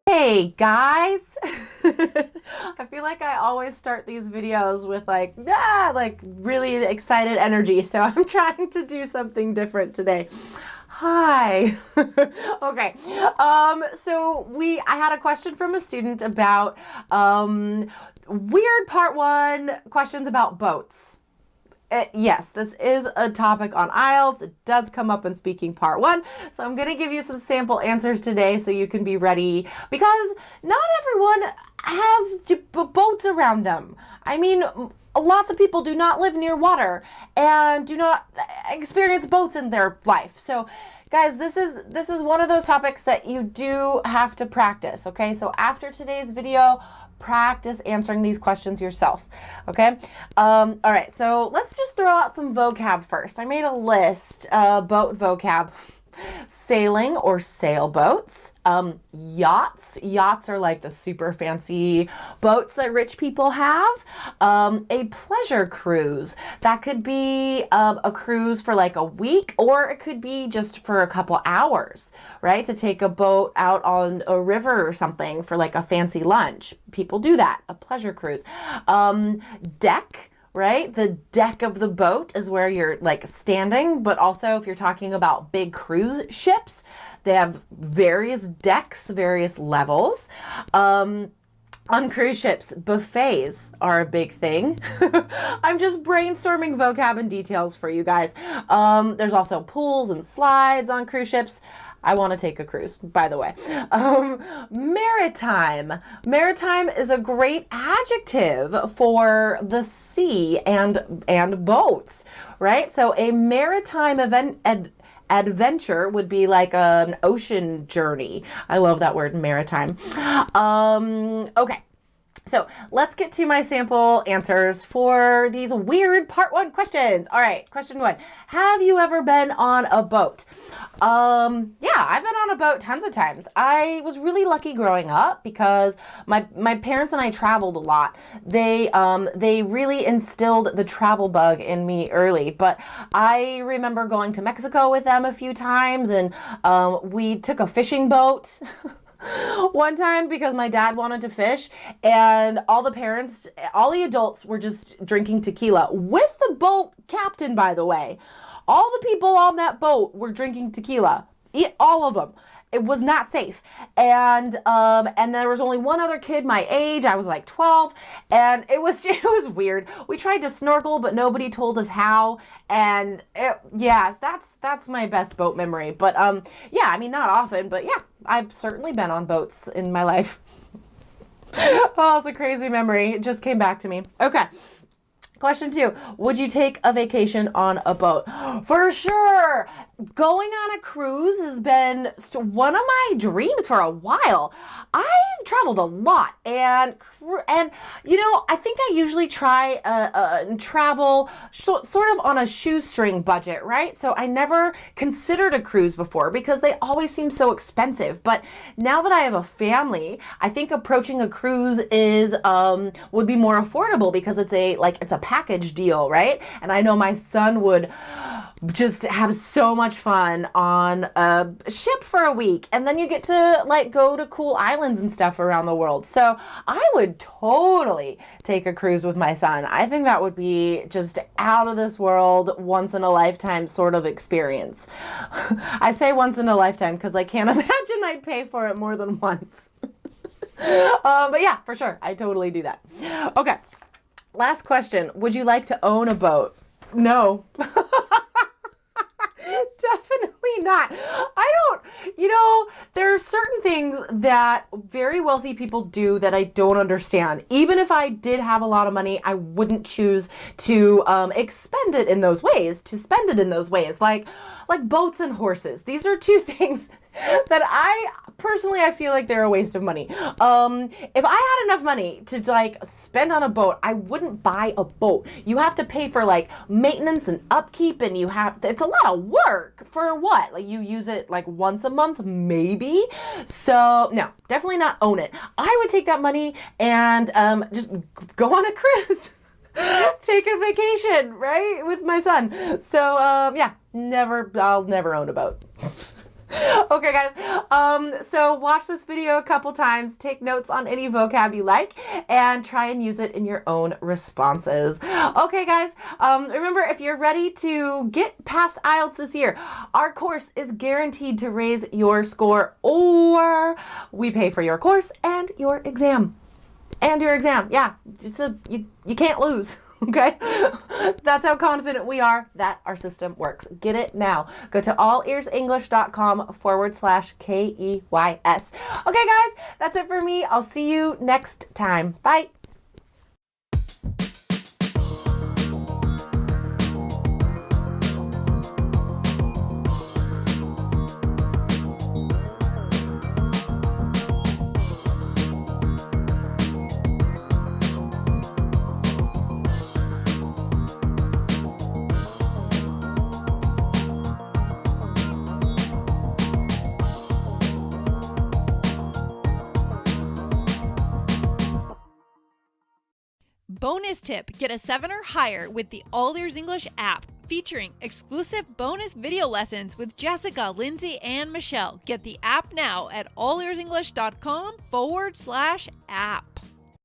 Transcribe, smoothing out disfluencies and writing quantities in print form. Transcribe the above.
Hey guys, I feel like I always start these videos with like really excited energy, so I'm trying to do something different today. Hi. Okay. I had a question from a student about weird part 1 questions about boats. Yes, this is a topic on IELTS. It does come up in speaking part 1. So I'm going to give you some sample answers today so you can be ready, because not everyone has boats around them. I mean, lots of people do not live near water and do not experience boats in their life. So guys, this is one of those topics that you do have to practice, okay? So after today's video, practice answering these questions yourself, okay? All right, so let's just throw out some vocab first. I made a list, boat vocab. Sailing or sailboats, yachts. Yachts are like the super fancy boats that rich people have. A pleasure cruise. That could be a cruise for like a week, or it could be just for a couple hours, right? To take a boat out on a river or something for like a fancy lunch. People do that, a pleasure cruise. Deck. Right? The deck of the boat is where you're like standing, but also if you're talking about big cruise ships, they have various decks, various levels. On cruise ships, buffets are a big thing. I'm just brainstorming vocab and details for you guys. There's also pools and slides on cruise ships. I want to take a cruise, by the way. Maritime. Maritime is a great adjective for the sea and boats, right? So a maritime adventure would be like an ocean journey. I love that word, maritime. Okay. So let's get to my sample answers for these weird part 1 questions. All right, question 1. Have you ever been on a boat? Yeah, I've been on a boat tons of times. I was really lucky growing up because my parents and I traveled a lot. They really instilled the travel bug in me early, but I remember going to Mexico with them a few times, and we took a fishing boat. One time because my dad wanted to fish, and all the adults were just drinking tequila with the boat captain, by the way. All the people on that boat were drinking tequila. All of them. It was not safe. And there was only one other kid my age. I was like 12, and it was weird. We tried to snorkel, but nobody told us how. And that's my best boat memory. But yeah, I mean, not often, but yeah, I've certainly been on boats in my life. Oh, it's a crazy memory. It just came back to me. Okay. Question 2, would you take a vacation on a boat? For sure. Going on a cruise has been one of my dreams for a while. I've traveled a lot, and you know, I think I usually try travel sort of on a shoestring budget, right? So I never considered a cruise before because they always seem so expensive. But now that I have a family, I think approaching a cruise would be more affordable because it's a package deal, right? And I know my son would just have so much fun on a ship for a week, and then you get to like go to cool islands and stuff around the world. So I would totally take a cruise with my son. I think that would be just out of this world, once in a lifetime sort of experience. I say once in a lifetime because I can't imagine I'd pay for it more than once. But yeah, for sure, I totally do that. Okay. Last question. Would you like to own a boat? No. Definitely not. There are certain things that very wealthy people do that I don't understand. Even if I did have a lot of money, I wouldn't choose to spend it in those ways, like boats and horses. These are two things that I personally, I feel like they're a waste of money. If I had enough money to like spend on a boat, I wouldn't buy a boat. You have to pay for like maintenance and upkeep, and it's a lot of work for what? Like you use it like once a month, maybe. So no, definitely not own it. I would take that money and just go on a cruise. Take a vacation, right? With my son. So yeah, I'll never own a boat. Okay, guys. So watch this video a couple times, take notes on any vocab you like, and try and use it in your own responses. Okay, guys. Remember, if you're ready to get past IELTS this year, our course is guaranteed to raise your score, or we pay for your course and your exam. Yeah, you can't lose. Okay, that's how confident we are that our system works. Get it now. Go to allearsenglish.com/KEYS. Okay, guys, that's it for me. I'll see you next time. Bye. Bonus tip, get a 7 or higher with the All Ears English app, featuring exclusive bonus video lessons with Jessica, Lindsay, and Michelle. Get the app now at allearsenglish.com/app.